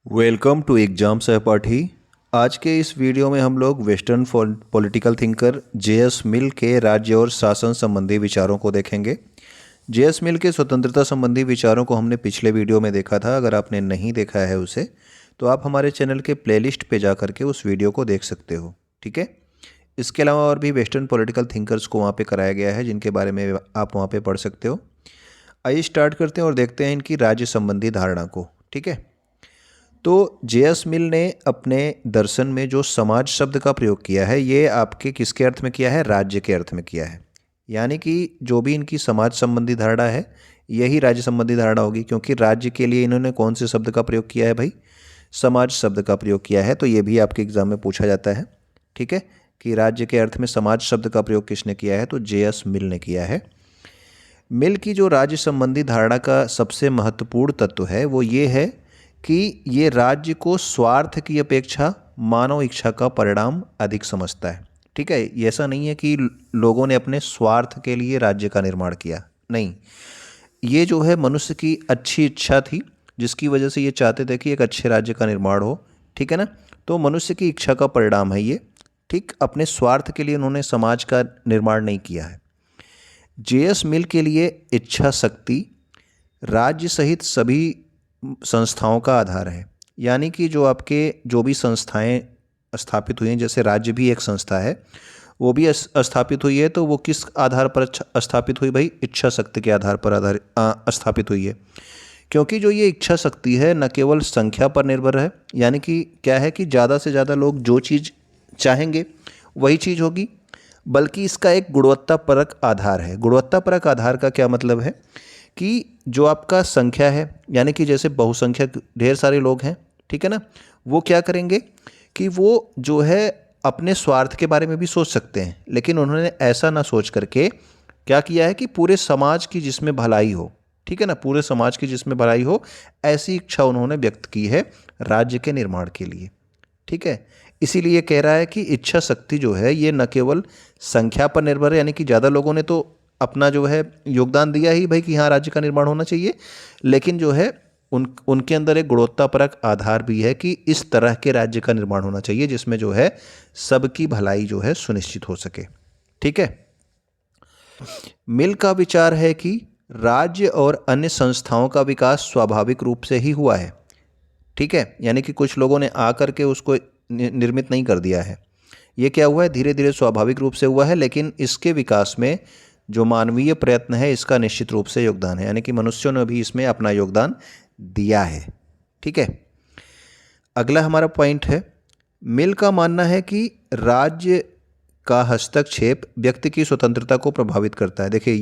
Welcome to exam सहपाठी। आज के इस वीडियो में हम लोग वेस्टर्न पॉलिटिकल थिंकर जे.एस. मिल के राज्य और शासन संबंधी विचारों को देखेंगे। जे.एस. मिल के स्वतंत्रता संबंधी विचारों को हमने पिछले वीडियो में देखा था। अगर आपने नहीं देखा है उसे तो आप हमारे चैनल के प्लेलिस्ट पे जा करके उस वीडियो को देख सकते हो। ठीक है। इसके अलावा और भी वेस्टर्न पॉलिटिकल थिंकर्स को वहाँ पे कराया गया है जिनके बारे में आप वहाँ पे पढ़ सकते हो। आइए स्टार्ट करते हैं और देखते हैं इनकी राज्य संबंधी धारणा को। ठीक है। तो जे.एस. मिल ने अपने दर्शन में जो समाज शब्द का प्रयोग किया है ये आपके किसके अर्थ में किया है? राज्य के अर्थ में किया है। यानी कि जो भी इनकी समाज संबंधी धारणा है यही राज्य संबंधी धारणा होगी, क्योंकि राज्य के लिए इन्होंने कौन से शब्द का प्रयोग किया है भाई? समाज शब्द का प्रयोग किया है। तो ये भी आपके एग्जाम में पूछा जाता है। ठीक है, कि राज्य के अर्थ में समाज शब्द का प्रयोग किसने किया है? तो जे.एस. मिल ने किया है। मिल की जो राज्य संबंधी धारणा का सबसे महत्वपूर्ण तत्व है वो ये है कि ये राज्य को स्वार्थ की अपेक्षा मानव इच्छा का परिणाम अधिक समझता है। ठीक है, ये ऐसा नहीं है कि लोगों ने अपने स्वार्थ के लिए राज्य का निर्माण किया, नहीं, ये जो है मनुष्य की अच्छी इच्छा थी जिसकी वजह से ये चाहते थे कि एक अच्छे राज्य का निर्माण हो। ठीक है ना, तो मनुष्य की इच्छा का परिणाम है ये। ठीक, अपने स्वार्थ के लिए उन्होंने समाज का निर्माण नहीं किया है। जे.एस. मिल के लिए इच्छा शक्ति राज्य सहित सभी संस्थाओं का आधार है। यानी कि जो भी संस्थाएं स्थापित हुई हैं, जैसे राज्य भी एक संस्था है, वो भी स्थापित हुई है, तो वो किस आधार पर स्थापित हुई भाई? इच्छा शक्ति के आधार पर स्थापित हुई है। क्योंकि जो ये इच्छा शक्ति है न केवल संख्या पर निर्भर है, यानी कि क्या है कि ज़्यादा से ज़्यादा लोग जो चीज़ चाहेंगे वही चीज़ होगी, बल्कि इसका एक गुणवत्तापरक आधार है। गुणवत्तापरक आधार का क्या मतलब है कि जो आपका संख्या है, यानी कि जैसे बहुसंख्यक ढेर सारे लोग हैं, ठीक है ना, वो क्या करेंगे कि वो जो है अपने स्वार्थ के बारे में भी सोच सकते हैं, लेकिन उन्होंने ऐसा ना सोच करके क्या किया है कि पूरे समाज की जिसमें भलाई हो, ठीक है ना, पूरे समाज की जिसमें भलाई हो, ऐसी इच्छा उन्होंने व्यक्त की है राज्य के निर्माण के लिए। ठीक है, इसीलिए कह रहा है कि इच्छा शक्ति जो है ये न केवल संख्या पर निर्भर है, यानी कि ज़्यादा लोगों ने तो अपना जो है योगदान दिया ही भाई कि हाँ राज्य का निर्माण होना चाहिए, लेकिन जो है उनके अंदर एक गुणवत्तापरक आधार भी है कि इस तरह के राज्य का निर्माण होना चाहिए जिसमें जो है सबकी भलाई जो है सुनिश्चित हो सके। ठीक है, मिल का विचार है कि राज्य और अन्य संस्थाओं का विकास स्वाभाविक रूप से ही हुआ है। ठीक है, यानी कि कुछ लोगों ने आकर के उसको निर्मित नहीं कर दिया है, ये क्या हुआ है? धीरे धीरे स्वाभाविक रूप से हुआ है, लेकिन इसके विकास में जो मानवीय प्रयत्न है इसका निश्चित रूप से योगदान है, यानी कि मनुष्यों ने भी इसमें अपना योगदान दिया है। ठीक है, अगला हमारा पॉइंट है, मिल का मानना है कि राज्य का हस्तक्षेप व्यक्ति की स्वतंत्रता को प्रभावित करता है। देखिए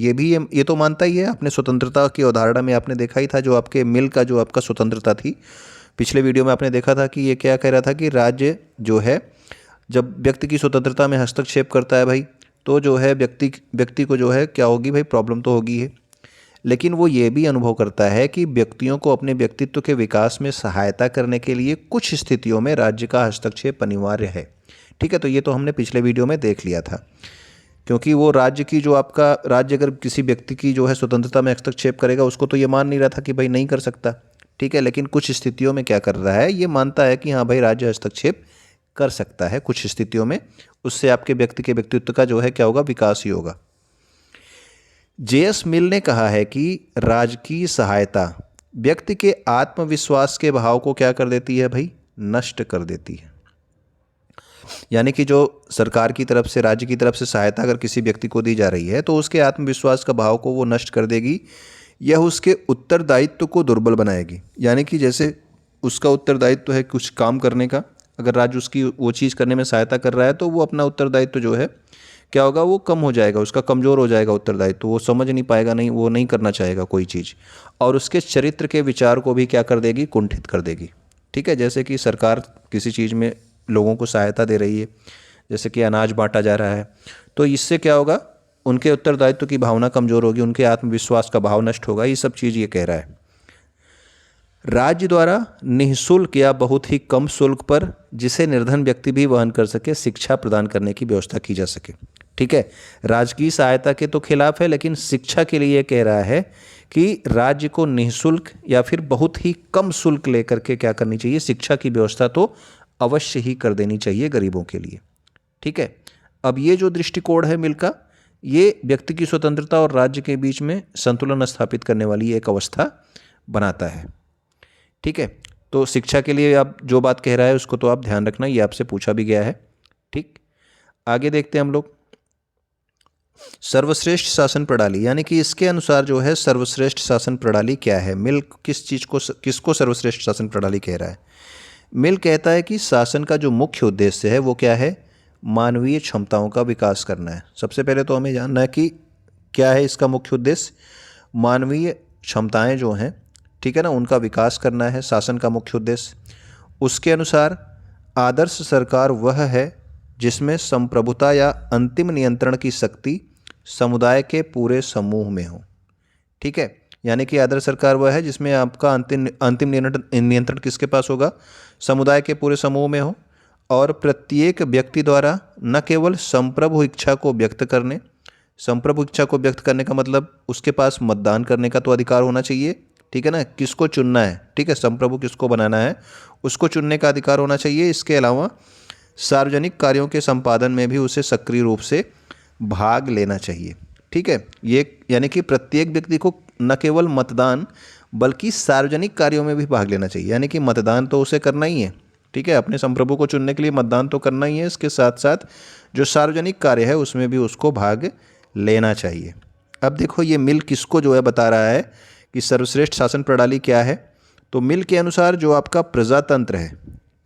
ये तो मानता ही है, अपने स्वतंत्रता की अवधारणा में आपने देखा ही था, जो आपके मिल का जो आपका स्वतंत्रता थी पिछले वीडियो में आपने देखा था कि ये क्या कह रहा था कि राज्य जो है जब व्यक्ति की स्वतंत्रता में हस्तक्षेप करता है भाई, तो जो है व्यक्ति को जो है क्या होगी भाई? प्रॉब्लम तो होगी है। लेकिन वो ये भी अनुभव करता है कि व्यक्तियों को अपने व्यक्तित्व के विकास में सहायता करने के लिए कुछ स्थितियों में राज्य का हस्तक्षेप अनिवार्य है। ठीक है, तो ये तो हमने पिछले वीडियो में देख लिया था, क्योंकि वो राज्य की जो आपका राज्य अगर किसी व्यक्ति की जो है स्वतंत्रता में हस्तक्षेप करेगा उसको तो ये मान नहीं रहा था कि भाई नहीं कर सकता। ठीक है, लेकिन कुछ स्थितियों में क्या कर रहा है, ये मानता है कि हाँ भाई राज्य हस्तक्षेप कर सकता है कुछ स्थितियों में, उससे आपके व्यक्ति के व्यक्तित्व का जो है क्या होगा? विकास ही होगा। जे.एस. मिल ने कहा है कि राजकीय सहायता व्यक्ति के आत्मविश्वास के भाव को क्या कर देती है भाई? नष्ट कर देती है। यानी कि जो सरकार की तरफ से, राज्य की तरफ से सहायता अगर किसी व्यक्ति को दी जा रही है तो उसके आत्मविश्वास का भाव को वो नष्ट कर देगी, यह उसके उत्तरदायित्व को दुर्बल बनाएगी। यानी कि जैसे उसका उत्तरदायित्व है कुछ काम करने का, अगर राज्य उसकी वो चीज़ करने में सहायता कर रहा है तो वो अपना उत्तरदायित्व जो है क्या होगा? वो कम हो जाएगा, उसका कमज़ोर हो जाएगा उत्तरदायित्व, वो समझ नहीं पाएगा, नहीं वो नहीं करना चाहेगा कोई चीज़, और उसके चरित्र के विचार को भी क्या कर देगी? कुंठित कर देगी। ठीक है, जैसे कि सरकार किसी चीज़ में लोगों को सहायता दे रही है, जैसे कि अनाज बांटा जा रहा है, तो इससे क्या होगा? उनके उत्तरदायित्व की भावना कमज़ोर होगी, उनके आत्मविश्वास का भाव नष्ट होगा। ये सब चीज़ ये कह रहा है। राज्य द्वारा निःशुल्क या बहुत ही कम शुल्क पर, जिसे निर्धन व्यक्ति भी वहन कर सके, शिक्षा प्रदान करने की व्यवस्था की जा सके। ठीक है, राजकीय सहायता के तो खिलाफ है, लेकिन शिक्षा के लिए कह रहा है कि राज्य को निःशुल्क या फिर बहुत ही कम शुल्क लेकर के क्या करनी चाहिए, शिक्षा की व्यवस्था तो अवश्य ही कर देनी चाहिए गरीबों के लिए। ठीक है, अब ये जो दृष्टिकोण है मिल का, ये व्यक्ति की स्वतंत्रता और राज्य के बीच में संतुलन स्थापित करने वाली एक अवस्था बनाता है। ठीक है, तो शिक्षा के लिए आप जो बात कह रहा है उसको तो आप ध्यान रखना, ये आपसे पूछा भी गया है। ठीक, आगे देखते हैं हम लोग। सर्वश्रेष्ठ शासन प्रणाली, यानी कि इसके अनुसार जो है सर्वश्रेष्ठ शासन प्रणाली क्या है। मिल किस चीज़ को, किसको सर्वश्रेष्ठ शासन प्रणाली कह रहा है? मिल कहता है कि शासन का जो मुख्य उद्देश्य है वो क्या है, मानवीय क्षमताओं का विकास करना है। सबसे पहले तो हमें जानना है कि क्या है इसका मुख्य उद्देश्य। मानवीय क्षमताएं जो हैं, ठीक है ना, उनका विकास करना है शासन का मुख्य उद्देश्य। उसके अनुसार आदर्श सरकार वह है जिसमें संप्रभुता या अंतिम नियंत्रण की शक्ति समुदाय के पूरे समूह में हो। ठीक है, यानी कि आदर्श सरकार वह है जिसमें आपका अंतिम नियंत्रण किसके पास होगा, समुदाय के पूरे समूह में हो, और प्रत्येक व्यक्ति द्वारा न केवल संप्रभु इच्छा को व्यक्त करने, संप्रभु इच्छा को व्यक्त करने का मतलब उसके पास मतदान करने का तो अधिकार होना चाहिए। ठीक है ना, किसको चुनना है, ठीक है, संप्रभु किसको बनाना है उसको चुनने का अधिकार होना चाहिए। इसके अलावा सार्वजनिक कार्यों के संपादन में भी उसे सक्रिय रूप से भाग लेना चाहिए। ठीक है, ये यानी कि प्रत्येक व्यक्ति को न केवल मतदान बल्कि सार्वजनिक कार्यों में भी भाग लेना चाहिए। यानी कि मतदान तो उसे करना ही है, ठीक है, अपने संप्रभु को चुनने के लिए मतदान तो करना ही है, इसके साथ साथ जो सार्वजनिक कार्य है उसमें भी उसको भाग लेना चाहिए। अब देखो ये मिल किसको जो है बता रहा है कि सर्वश्रेष्ठ शासन प्रणाली क्या है। तो मिल के अनुसार जो आपका प्रजातंत्र है,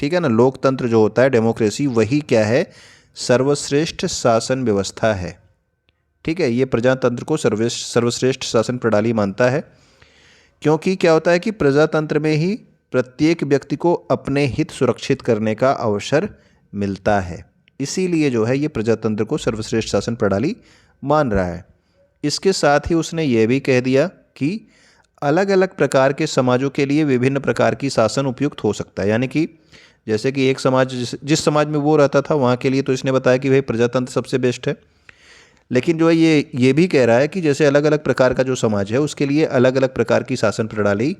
ठीक है ना, लोकतंत्र जो होता है, डेमोक्रेसी, वही क्या है, सर्वश्रेष्ठ शासन व्यवस्था है। ठीक है, ये प्रजातंत्र को सर्वश्रेष्ठ शासन प्रणाली मानता है, क्योंकि क्या होता है कि प्रजातंत्र में ही प्रत्येक व्यक्ति को अपने हित सुरक्षित करने का अवसर मिलता है। इसीलिए जो है ये प्रजातंत्र को सर्वश्रेष्ठ शासन प्रणाली मान रहा है। इसके साथ ही उसने ये भी कह दिया कि अलग अलग प्रकार के समाजों के लिए विभिन्न प्रकार की शासन उपयुक्त हो सकता है। यानी कि जैसे कि एक समाज जिस समाज में वो रहता था वहाँ के लिए तो इसने बताया कि भाई प्रजातंत्र सबसे बेस्ट है, लेकिन जो है ये भी कह रहा है कि जैसे अलग अलग प्रकार का जो समाज है उसके लिए अलग अलग प्रकार की शासन प्रणाली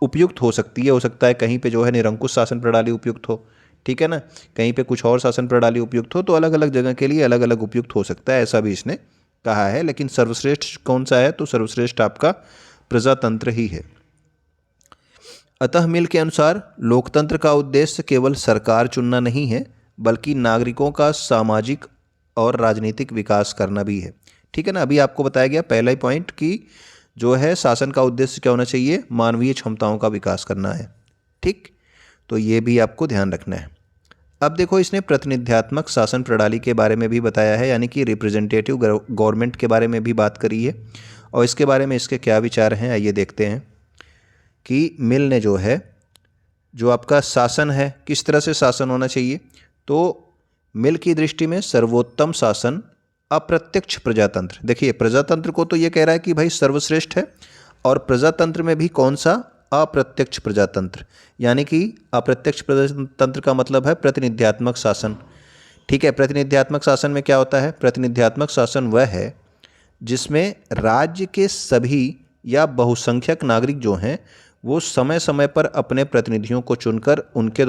उपयुक्त हो सकती है। हो सकता है कहीं पे जो है निरंकुश शासन प्रणाली उपयुक्त हो, ठीक है ना, कहीं पे कुछ और शासन प्रणाली उपयुक्त हो, तो अलग अलग जगह के लिए अलग अलग उपयुक्त हो सकता है, ऐसा भी इसने कहा है। लेकिन सर्वश्रेष्ठ कौन सा है, तो सर्वश्रेष्ठ आपका प्रजातंत्र ही है। अतः मिल के अनुसार लोकतंत्र का उद्देश्य केवल सरकार चुनना नहीं है, बल्कि नागरिकों का सामाजिक और राजनीतिक विकास करना भी है। ठीक है ना, अभी आपको बताया गया पहला ही पॉइंट कि जो है शासन का उद्देश्य क्या होना चाहिए, मानवीय क्षमताओं का विकास करना है। ठीक, तो ये भी आपको ध्यान रखना है। अब देखो इसने प्रतिनिध्यात्मक शासन प्रणाली के बारे में भी बताया है, यानी कि रिप्रेजेंटेटिव गवर्नमेंट के बारे में भी बात करी है, और इसके बारे में इसके क्या विचार हैं आइए देखते हैं कि मिल ने जो है जो आपका शासन है किस तरह से शासन होना चाहिए। तो मिल की दृष्टि में सर्वोत्तम शासन अप्रत्यक्ष प्रजातंत्र, देखिए प्रजातंत्र को तो ये कह रहा है कि भाई सर्वश्रेष्ठ है, और प्रजातंत्र में भी कौन सा, अप्रत्यक्ष प्रजातंत्र, यानी कि अप्रत्यक्ष प्रजातंत्र का मतलब है प्रतिनिध्यात्मक शासन। ठीक है, प्रतिनिध्यात्मक शासन में क्या होता है, प्रतिनिध्यात्मक शासन वह है जिसमें राज्य के सभी या बहुसंख्यक नागरिक जो हैं वो समय समय पर अपने प्रतिनिधियों को चुनकर उनके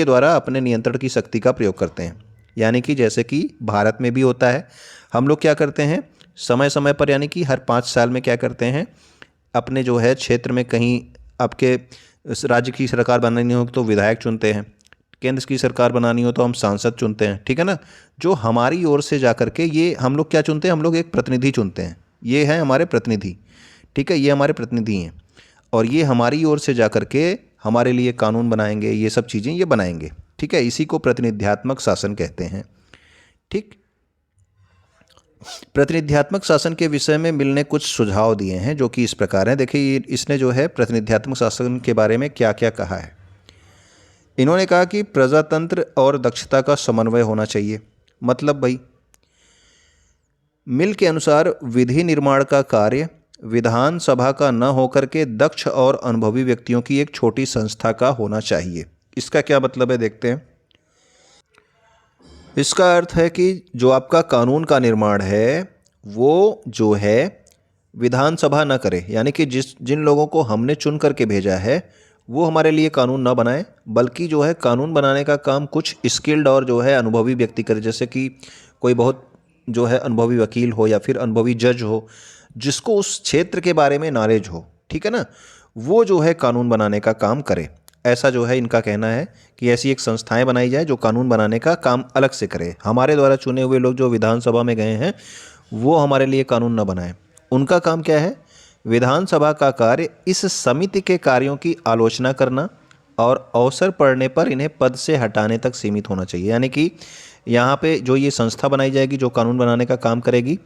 द्वारा अपने नियंत्रण की शक्ति का प्रयोग करते हैं। यानी कि जैसे कि भारत में भी होता है, हम लोग क्या करते हैं समय समय पर, यानी कि हर 5 साल में क्या करते हैं, अपने जो है क्षेत्र में कहीं आपके राज्य की सरकार बनानी हो तो विधायक चुनते हैं, केंद्र की सरकार बनानी हो तो हम सांसद चुनते हैं। ठीक है ना, जो हमारी ओर से जा करके ये हम लोग क्या चुनते हैं, हम लोग एक प्रतिनिधि चुनते हैं, ये हैं हमारे प्रतिनिधि। ठीक है, ये हमारे प्रतिनिधि हैं, और ये हमारी ओर से जा करके हमारे लिए कानून बनाएंगे, ये सब चीज़ें ये बनाएंगे। ठीक है, इसी को प्रतिनिध्यात्मक शासन कहते हैं। ठीक, प्रतिनिध्यात्मक शासन के विषय में मिल ने कुछ सुझाव दिए हैं जो कि इस प्रकार हैं। देखिए इसने जो है प्रतिनिध्यात्मक शासन के बारे में क्या क्या कहा है। इन्होंने कहा कि प्रजातंत्र और दक्षता का समन्वय होना चाहिए। मतलब भाई मिल के अनुसार विधि निर्माण का कार्य विधानसभा का न होकर के दक्ष और अनुभवी व्यक्तियों की एक छोटी संस्था का होना चाहिए। इसका क्या मतलब है देखते हैं। इसका अर्थ है कि जो आपका कानून का निर्माण है वो जो है विधानसभा न करे, यानी कि जिन लोगों को हमने चुन करके भेजा है वो हमारे लिए कानून न बनाए, बल्कि जो है कानून बनाने का काम कुछ स्किल्ड और जो है अनुभवी व्यक्ति करे। जैसे कि कोई बहुत जो है अनुभवी वकील हो या फिर अनुभवी जज हो, जिसको उस क्षेत्र के बारे में नॉलेज हो, ठीक है ना, वो जो है कानून बनाने का काम करे। ऐसा जो है इनका कहना है कि ऐसी एक संस्थाएं बनाई जाए जो कानून बनाने का काम अलग से करे। हमारे द्वारा चुने हुए लोग जो विधानसभा में गए हैं वो हमारे लिए कानून न बनाएं। उनका काम क्या है? विधानसभा का कार्य इस समिति के कार्यों की आलोचना करना और अवसर पड़ने पर इन्हें पद से हटाने तक सीमित होना चाहिए। यानी कि यहाँ पे जो ये संस्था बनाई जाएगी जो कानून बनाने का काम करेगी,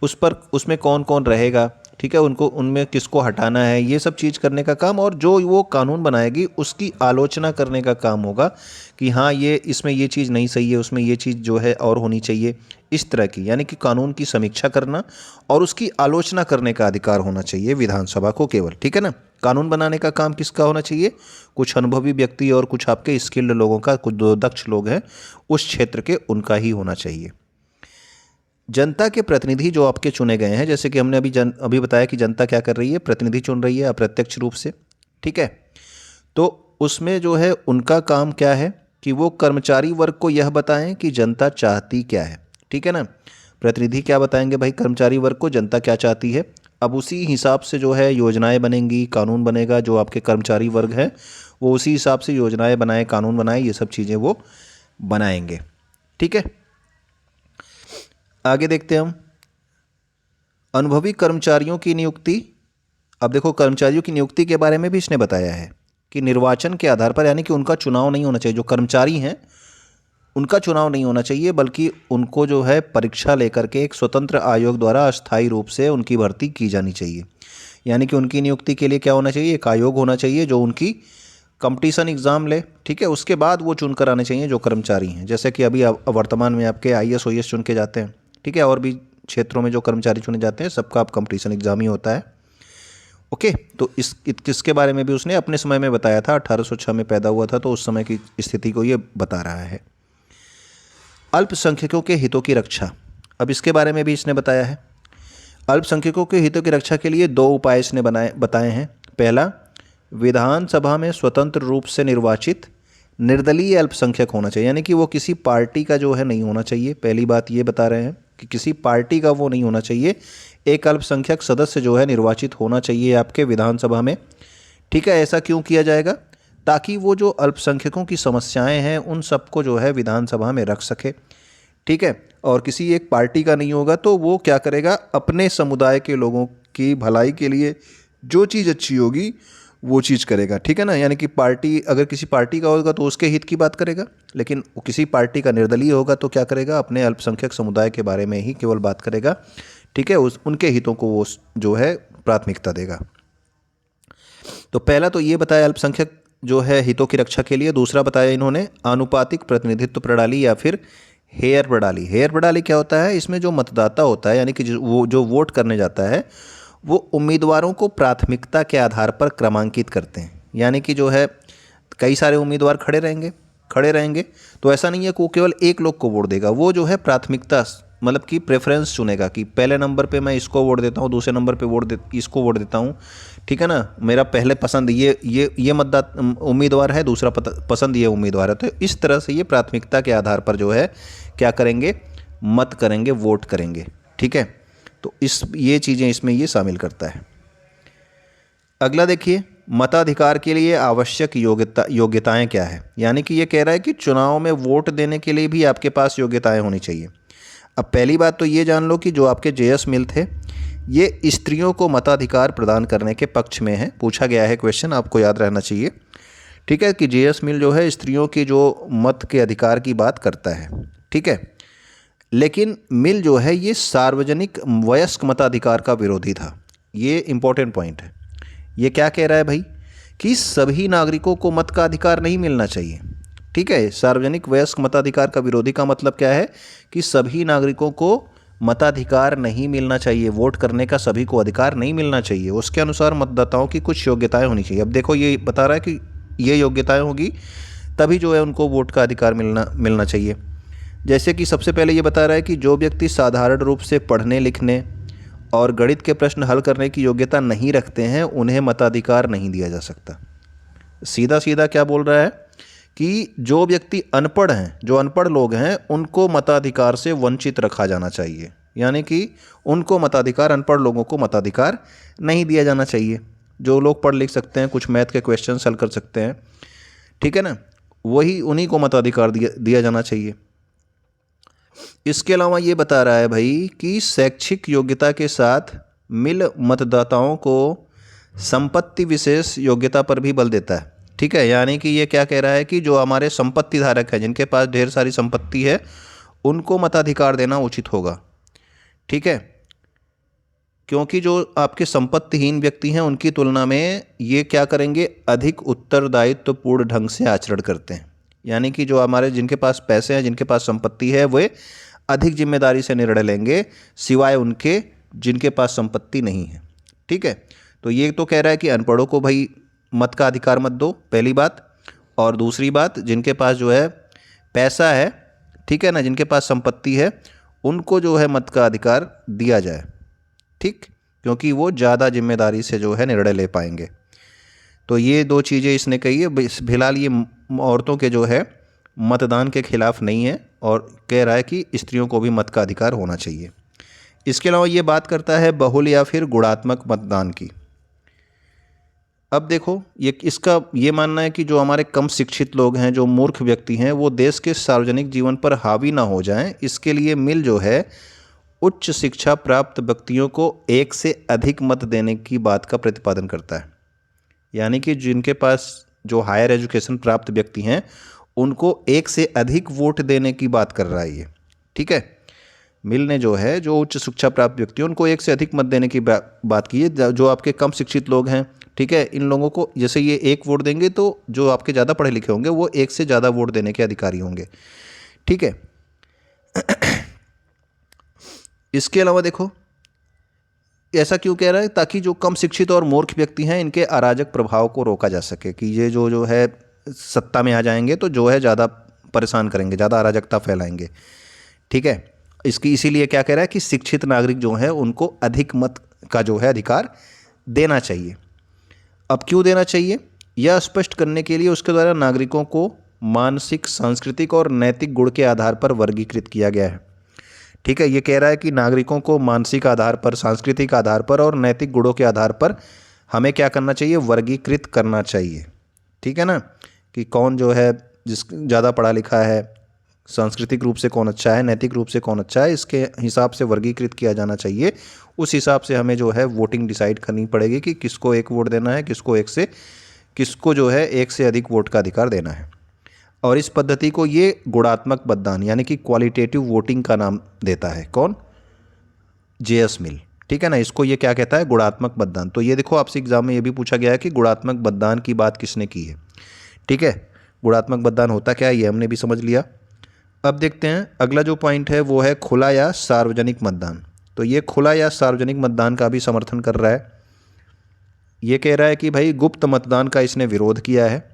उसमें कौन कौन रहेगा, ठीक है, उनको उनमें किसको हटाना है, ये सब चीज़ करने का काम, और जो वो कानून बनाएगी उसकी आलोचना करने का काम होगा कि हाँ ये इसमें ये चीज़ नहीं सही है, उसमें ये चीज़ जो है और होनी चाहिए, इस तरह की। यानी कि कानून की समीक्षा करना और उसकी आलोचना करने का अधिकार होना चाहिए विधानसभा को केवल, ठीक है ना। कानून बनाने का काम किसका होना चाहिए? कुछ अनुभवी व्यक्ति और कुछ आपके स्किल्ड लोगों का, कुछ जो दक्ष लोग हैं उस क्षेत्र के, उनका ही होना चाहिए। जनता के प्रतिनिधि जो आपके चुने गए हैं, जैसे कि हमने अभी बताया कि जनता क्या कर रही है, प्रतिनिधि चुन रही है अप्रत्यक्ष रूप से, ठीक है। तो उसमें जो है उनका काम क्या है कि वो कर्मचारी वर्ग को यह बताएं कि जनता चाहती क्या है, ठीक है ना। प्रतिनिधि क्या बताएंगे भाई कर्मचारी वर्ग को, जनता क्या चाहती है। अब उसी हिसाब से जो है योजनाएं बनेंगी, कानून बनेगा। जो आपके कर्मचारी वर्ग है वो उसी हिसाब से योजनाएं बनाए, कानून बनाए, ये सब चीज़ें वो बनाएंगे, ठीक है। आगे देखते हैं हम अनुभवी कर्मचारियों की नियुक्ति। अब देखो कर्मचारियों की नियुक्ति के बारे में भी इसने बताया है कि निर्वाचन के आधार पर, यानी कि उनका चुनाव नहीं होना चाहिए। जो कर्मचारी हैं उनका चुनाव नहीं होना चाहिए, बल्कि उनको जो है परीक्षा लेकर के एक स्वतंत्र आयोग द्वारा अस्थायी रूप से उनकी भर्ती की जानी चाहिए। यानी कि उनकी नियुक्ति के लिए क्या होना चाहिए? एक आयोग होना चाहिए जो उनकी कंपटीशन एग्ज़ाम ले, ठीक है। उसके बाद वो चुन कर आने चाहिए जो कर्मचारी हैं। जैसे कि अभी वर्तमान में आपके IAS OAS चुन के जाते हैं, ठीक है, और भी क्षेत्रों में जो कर्मचारी चुने जाते हैं सबका अब कंपटीशन एग्ज़ाम ही होता है, ओके। तो किसके बारे में भी उसने अपने समय में बताया था, 1806 में पैदा हुआ था, तो उस समय की स्थिति को ये बता रहा है। अल्पसंख्यकों के हितों की रक्षा, अब इसके बारे में भी इसने बताया है। अल्पसंख्यकों के हितों की रक्षा के लिए 2 उपाय इसने बताए हैं। पहला, विधानसभा में स्वतंत्र रूप से निर्वाचित निर्दलीय अल्पसंख्यक होना चाहिए, यानी कि वो किसी पार्टी का जो है नहीं होना चाहिए। पहली बात ये बता रहे हैं कि किसी पार्टी का वो नहीं होना चाहिए। एक अल्पसंख्यक सदस्य जो है निर्वाचित होना चाहिए आपके विधानसभा में, ठीक है। ऐसा क्यों किया जाएगा? ताकि वो जो अल्पसंख्यकों की समस्याएं हैं उन सबको जो है विधानसभा में रख सके, ठीक है। और किसी एक पार्टी का नहीं होगा तो वो क्या करेगा, अपने समुदाय के लोगों की भलाई के लिए जो चीज़ अच्छी होगी वो चीज़ करेगा, ठीक है ना। यानी कि पार्टी, अगर किसी पार्टी का होगा तो उसके हित की बात करेगा, लेकिन वो किसी पार्टी का निर्दलीय होगा तो क्या करेगा, अपने अल्पसंख्यक समुदाय के बारे में ही केवल बात करेगा, ठीक है। उनके हितों को वो जो है प्राथमिकता देगा। तो पहला तो ये बताया अल्पसंख्यक जो है हितों की रक्षा के लिए। दूसरा बताया इन्होंने आनुपातिक प्रतिनिधित्व प्रणाली या फिर हेयर प्रणाली। हेयर प्रणाली क्या होता है? इसमें जो मतदाता होता है, यानी कि वो जो वोट करने जाता है, वो उम्मीदवारों को प्राथमिकता के आधार पर क्रमांकित करते हैं। यानी कि जो है कई सारे उम्मीदवार खड़े रहेंगे तो ऐसा नहीं है कि वो केवल एक लोग को वोट देगा। वो जो है प्राथमिकता, मतलब कि प्रेफरेंस चुनेगा कि पहले नंबर पे मैं इसको वोट देता हूँ, दूसरे नंबर पे इसको वोट देता हूँ, ठीक है ना। मेरा पहले पसंद ये उम्मीदवार है, दूसरा पसंद ये उम्मीदवार है। तो इस तरह से ये प्राथमिकता के आधार पर जो है क्या करेंगे, मत करेंगे, वोट करेंगे, ठीक है। तो ये चीज़ें इसमें ये शामिल करता है। अगला देखिए, मताधिकार के लिए आवश्यक योग्यताएं क्या है। यानी कि ये कह रहा है कि चुनाव में वोट देने के लिए भी आपके पास योग्यताएं होनी चाहिए। अब पहली बात तो ये जान लो कि जो आपके JS मिल थे ये स्त्रियों को मताधिकार प्रदान करने के पक्ष में है। पूछा गया है क्वेश्चन, आपको याद रहना चाहिए, ठीक है, कि JS मिल जो है स्त्रियों की जो मत के अधिकार की बात करता है, ठीक है। लेकिन मिल जो है ये सार्वजनिक वयस्क मताधिकार का विरोधी था। ये इंपॉर्टेंट पॉइंट है। ये क्या कह रहा है भाई कि सभी नागरिकों को मत का अधिकार नहीं मिलना चाहिए, ठीक है। सार्वजनिक वयस्क मताधिकार का विरोधी का मतलब क्या है कि सभी नागरिकों को मताधिकार नहीं मिलना चाहिए, वोट करने का सभी को अधिकार नहीं मिलना चाहिए। उसके अनुसार मतदाताओं की कुछ योग्यताएं होनी चाहिए। अब देखो ये बता रहा है कि ये योग्यताएं होगी तभी जो है उनको वोट का अधिकार मिलना चाहिए। जैसे कि सबसे पहले ये बता रहा है कि जो व्यक्ति साधारण रूप से पढ़ने लिखने और गणित के प्रश्न हल करने की योग्यता नहीं रखते हैं उन्हें मताधिकार नहीं दिया जा सकता। सीधा सीधा क्या बोल रहा है कि जो व्यक्ति अनपढ़ हैं, जो अनपढ़ लोग हैं, उनको मताधिकार से वंचित रखा जाना चाहिए। यानी कि उनको मताधिकार, अनपढ़ लोगों को मताधिकार नहीं दिया जाना चाहिए। जो लोग पढ़ लिख सकते हैं, कुछ मैथ के क्वेश्चन हल कर सकते हैं, ठीक है ना, वही उन्हीं को मताधिकार दिया जाना चाहिए। इसके अलावा ये बता रहा है भाई कि शैक्षिक योग्यता के साथ मिल मतदाताओं को संपत्ति विशेष योग्यता पर भी बल देता है। ठीक है, यानी कि ये क्या कह रहा है कि जो हमारे संपत्ति धारक हैं, जिनके पास ढेर सारी संपत्ति है, उनको मताधिकार देना उचित होगा। ठीक है, क्योंकि जो आपके संपत्तिहीन व्यक्ति हैं उनकी तुलना में ये क्या करेंगे, अधिक उत्तरदायित्वपूर्ण ढंग से आचरण करते हैं। यानी कि जो हमारे जिनके पास पैसे हैं, जिनके पास संपत्ति है, वे अधिक जिम्मेदारी से निर्णय लेंगे सिवाय उनके जिनके पास संपत्ति नहीं है। ठीक है, तो ये तो कह रहा है कि अनपढ़ों को भाई मत का अधिकार मत दो, पहली बात। और दूसरी बात, जिनके पास जो है पैसा है, ठीक है ना, जिनके पास संपत्ति है, उनको जो है मत का अधिकार दिया जाए। ठीक, क्योंकि वो ज़्यादा जिम्मेदारी से जो है निर्णय ले पाएंगे। तो ये दो चीज़ें इसने कही है। फिलहाल ये औरतों के जो है मतदान के खिलाफ नहीं है और कह रहा है कि स्त्रियों को भी मत का अधिकार होना चाहिए। इसके अलावा ये बात करता है बहुल या फिर गुणात्मक मतदान की। अब देखो, इसका ये मानना है कि जो हमारे कम शिक्षित लोग हैं, जो मूर्ख व्यक्ति हैं, वो देश के सार्वजनिक जीवन पर हावी ना हो जाएं, इसके लिए मिल जो है उच्च शिक्षा प्राप्त व्यक्तियों को एक से अधिक मत देने की बात का प्रतिपादन करता है। यानी कि जिनके पास जो हायर एजुकेशन प्राप्त व्यक्ति हैं उनको एक से अधिक वोट देने की बात कर रहा है ये। ठीक है, मिल ने जो है जो उच्च शिक्षा प्राप्त व्यक्ति हैं उनको एक से अधिक मत देने की बात की है। जो आपके कम शिक्षित लोग हैं, ठीक है, इन लोगों को जैसे ये एक वोट देंगे तो जो आपके ज़्यादा पढ़े लिखे होंगे वो एक से ज़्यादा वोट देने के अधिकारी होंगे। ठीक है, इसके अलावा देखो ऐसा क्यों कह रहा है, ताकि जो कम शिक्षित और मूर्ख व्यक्ति हैं इनके अराजक प्रभाव को रोका जा सके कि ये जो है सत्ता में आ जाएंगे तो जो है ज़्यादा परेशान करेंगे, ज़्यादा अराजकता फैलाएंगे। ठीक है, इसीलिए क्या कह रहा है कि शिक्षित नागरिक जो हैं उनको अधिक मत का जो है अधिकार देना चाहिए। अब क्यों देना चाहिए, यह स्पष्ट करने के लिए उसके द्वारा नागरिकों को मानसिक, सांस्कृतिक और नैतिक गुण के आधार पर वर्गीकृत किया गया है। ठीक है, ये कह रहा है कि नागरिकों को मानसिक आधार पर, सांस्कृतिक आधार पर और नैतिक गुणों के आधार पर हमें क्या करना चाहिए, वर्गीकृत करना चाहिए। ठीक है ना, कि कौन जो है जिस ज़्यादा पढ़ा लिखा है, सांस्कृतिक रूप से कौन अच्छा है, नैतिक रूप से कौन अच्छा है, इसके हिसाब से वर्गीकृत किया जाना चाहिए। उस हिसाब से हमें जो है वोटिंग डिसाइड करनी पड़ेगी कि किसको एक वोट देना है, किसको जो है एक से अधिक वोट का अधिकार देना है। और इस पद्धति को ये गुणात्मक मतदान यानी कि क्वालिटेटिव वोटिंग का नाम देता है। कौन, जेएस मिल। ठीक है ना, इसको ये क्या कहता है, गुणात्मक मतदान। तो ये देखो आपसे एग्जाम में ये भी पूछा गया है कि गुणात्मक मतदान की बात किसने की है। ठीक है, गुणात्मक मतदान होता क्या है ये हमने भी समझ लिया। अब देखते हैं अगला जो पॉइंट है वो है खुला या सार्वजनिक मतदान। तो ये खुला या सार्वजनिक मतदान का भी समर्थन कर रहा है। ये कह रहा है कि भाई गुप्त मतदान का इसने विरोध किया है।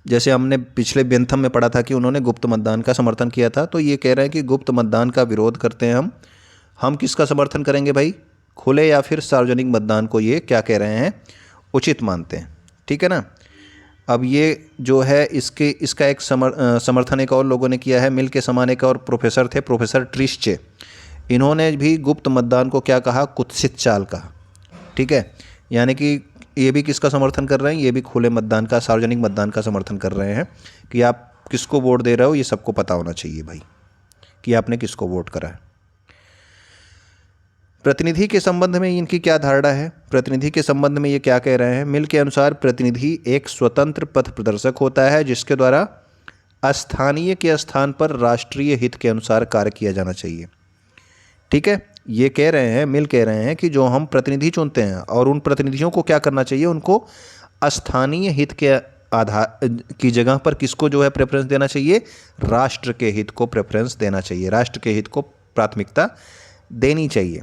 जैसे हमने पिछले बेंथम में पढ़ा था कि उन्होंने गुप्त मतदान का समर्थन किया था, तो ये कह रहे हैं कि गुप्त मतदान का विरोध करते हैं हम किसका समर्थन करेंगे भाई, खुले या फिर सार्वजनिक मतदान को ये क्या कह रहे हैं, उचित मानते हैं। ठीक है ना। अब ये जो है इसका एक समर्थन एक और लोगों ने किया है, मिल के समान एक और प्रोफेसर थे, प्रोफेसर ट्रिश्चे। इन्होंने भी गुप्त मतदान को क्या कहा, कुत्सित चाल कहा। ठीक है, यानी कि ये भी किसका समर्थन कर रहे हैं, ये भी खुले मतदान का, सार्वजनिक मतदान का समर्थन कर रहे हैं कि आप किसको वोट दे रहे हो ये सबको पता होना चाहिए भाई कि आपने किसको वोट करा है। प्रतिनिधि के संबंध में इनकी क्या धारणा है, प्रतिनिधि के संबंध में ये क्या कह रहे हैं, मिल के अनुसार प्रतिनिधि एक स्वतंत्र पथ प्रदर्शक होता है जिसके द्वारा स्थानीय के स्थान पर राष्ट्रीय हित के अनुसार कार्य किया जाना चाहिए। ठीक है, ये कह रहे हैं, मिल कह रहे हैं कि जो हम प्रतिनिधि चुनते हैं और उन प्रतिनिधियों को क्या करना चाहिए, उनको स्थानीय हित के आधार की जगह पर किसको जो है प्रेफरेंस देना चाहिए, राष्ट्र के हित को प्रेफरेंस देना चाहिए, राष्ट्र के हित को प्राथमिकता देनी चाहिए।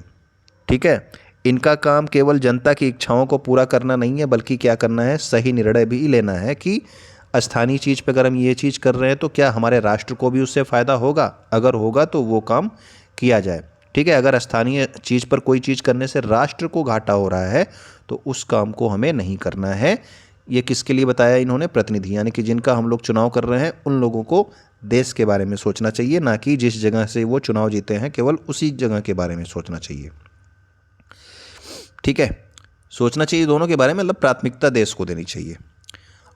ठीक है, इनका काम केवल जनता की इच्छाओं को पूरा करना नहीं है, बल्कि क्या करना है, सही निर्णय भी लेना है कि स्थानीय चीज़ पर अगर हम ये चीज़ कर रहे हैं तो क्या हमारे राष्ट्र को भी उससे फ़ायदा होगा, अगर होगा तो वो काम किया जाए। ठीक है, अगर स्थानीय चीज़ पर कोई चीज़ करने से राष्ट्र को घाटा हो रहा है तो उस काम को हमें नहीं करना है। ये किसके लिए बताया इन्होंने? प्रतिनिधि, यानी कि जिनका हम लोग चुनाव कर रहे हैं उन लोगों को देश के बारे में सोचना चाहिए, ना कि जिस जगह से वो चुनाव जीते हैं केवल उसी जगह के बारे में सोचना चाहिए। ठीक है, सोचना चाहिए दोनों के बारे में, मतलब प्राथमिकता देश को देनी चाहिए।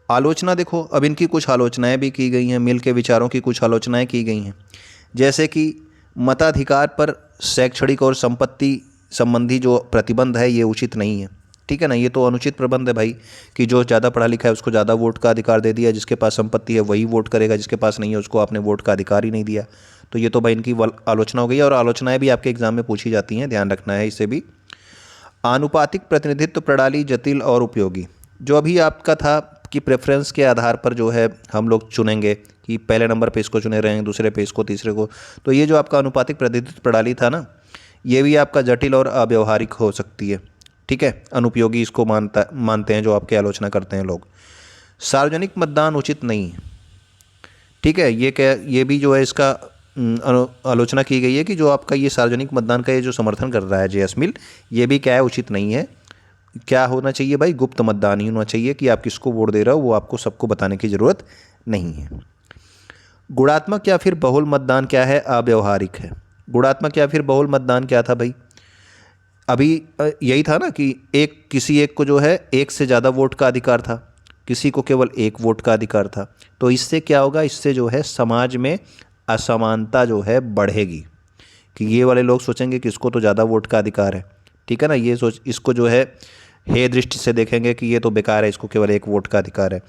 आलोचना देखो, अब इनकी कुछ आलोचनाएं भी की गई हैं, मिल के विचारों की कुछ आलोचनाएं की गई हैं, जैसे कि मताधिकार पर शैक्षणिक और संपत्ति संबंधी जो प्रतिबंध है ये उचित नहीं है। ठीक है ना, ये तो अनुचित प्रबंध है भाई, कि जो ज़्यादा पढ़ा लिखा है उसको ज़्यादा वोट का अधिकार दे दिया, जिसके पास संपत्ति है वही वोट करेगा, जिसके पास नहीं है उसको आपने वोट का अधिकार ही नहीं दिया। तो ये तो भाई इनकी आलोचना हो गई, और आलोचनाएं भी आपके एग्जाम में पूछी जाती हैं, ध्यान रखना है इसे भी। आनुपातिक प्रतिनिधित्व प्रणाली जटिल और उपयोगी, जो अभी आपका था कि प्रेफरेंस के आधार पर जो है हम लोग चुनेंगे कि पहले नंबर पे इसको चुने रहेंगे, दूसरे पे इसको, तीसरे को, तो ये जो आपका आनुपातिक प्रतिनिधित्व प्रणाली था ना, ये भी आपका जटिल और अव्यवहारिक हो सकती है। ठीक है, अनुपयोगी इसको मानते हैं जो आपके आलोचना करते हैं लोग। सार्वजनिक मतदान उचित नहीं है। ठीक है, ये भी जो है इसका आलोचना की गई है कि जो आपका ये सार्वजनिक मतदान का ये जो समर्थन कर रहा है जेएस मिल, ये भी क्या है, उचित नहीं है। क्या होना चाहिए भाई? गुप्त मतदान ही होना चाहिए, कि आप किसको वोट दे रहे हो वो आपको सबको बताने की ज़रूरत नहीं है। गुणात्मक या फिर बहुल मतदान क्या है? अव्यवहारिक है। गुणात्मक या फिर बहुल मतदान क्या था भाई? अभी यही था ना कि किसी एक को जो है एक से ज़्यादा वोट का अधिकार था, किसी को केवल एक वोट का अधिकार था। तो इससे क्या होगा? इससे जो है समाज में असमानता जो है बढ़ेगी, कि ये वाले लोग सोचेंगे कि इसको तो ज़्यादा वोट का अधिकार है। ठीक है ना, ये इसको जो है हे दृष्टि से देखेंगे कि ये तो बेकार है, इसको केवल एक वोट का अधिकार है।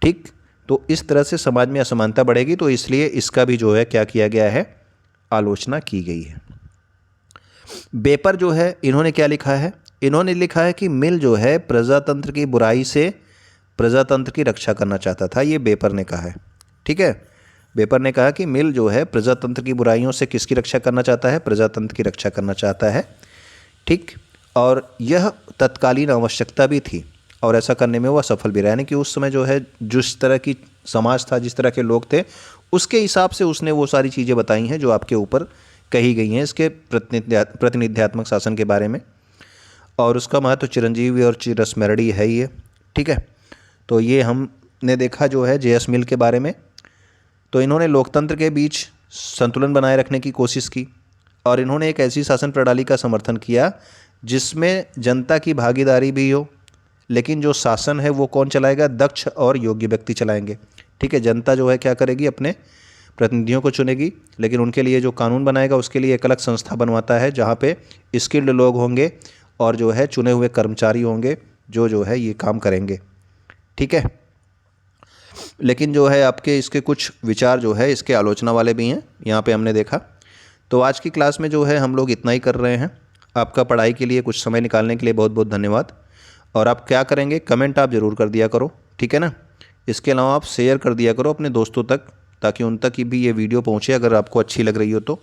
ठीक, तो इस तरह से समाज में असमानता बढ़ेगी, तो इसलिए इसका भी जो है क्या किया गया है? आलोचना की गई है। बेपर जो है इन्होंने क्या लिखा है? इन्होंने लिखा है कि मिल जो है प्रजातंत्र की बुराई से प्रजातंत्र की रक्षा करना चाहता था, ये बेपर ने कहा है। ठीक है, बेपर ने कहा कि मिल जो है प्रजातंत्र की बुराइयों से किसकी रक्षा करना चाहता है? प्रजातंत्र की रक्षा करना चाहता है। ठीक, और यह तत्कालीन आवश्यकता भी थी, और ऐसा करने में वह सफल भी रहा, यानी कि उस समय जो है जिस तरह की समाज था, जिस तरह के लोग थे, उसके हिसाब से उसने वो सारी चीज़ें बताई हैं जो आपके ऊपर कही गई हैं इसके प्रतिनिध्यात्मक शासन के बारे में। और उसका महत्व चिरंजीवी और चिरस्मरणीय है ये। ठीक है, तो ये हमने देखा जो है जेएस मिल के बारे में। तो इन्होंने लोकतंत्र के बीच संतुलन बनाए रखने की कोशिश की, और इन्होंने एक ऐसी शासन प्रणाली का समर्थन किया जिसमें जनता की भागीदारी भी हो, लेकिन जो शासन है वो कौन चलाएगा? दक्ष और योग्य व्यक्ति चलाएंगे। ठीक है, जनता जो है क्या करेगी? अपने प्रतिनिधियों को चुनेगी, लेकिन उनके लिए जो कानून बनाएगा उसके लिए एक अलग संस्था बनवाता है, जहाँ पे स्किल्ड लोग होंगे और जो है चुने हुए कर्मचारी होंगे जो है ये काम करेंगे। ठीक है, लेकिन जो है आपके इसके कुछ विचार जो है इसके आलोचना वाले भी हैं, यहाँ पे हमने देखा। तो आज की क्लास में जो है हम लोग इतना ही कर रहे हैं। आपका पढ़ाई के लिए कुछ समय निकालने के लिए बहुत बहुत धन्यवाद। और आप क्या करेंगे? कमेंट आप ज़रूर कर दिया करो, ठीक है ना। इसके अलावा आप शेयर कर दिया करो अपने दोस्तों तक, ताकि उन तक भी ये वीडियो पहुँचे अगर आपको अच्छी लग रही हो तो।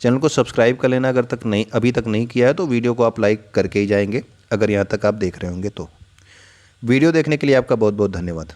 चैनल को सब्सक्राइब कर लेना अगर अभी तक नहीं किया है, तो वीडियो को आप लाइक करके ही जाएंगे अगर यहाँ तक आप देख रहे होंगे तो। वीडियो देखने के लिए आपका बहुत बहुत धन्यवाद।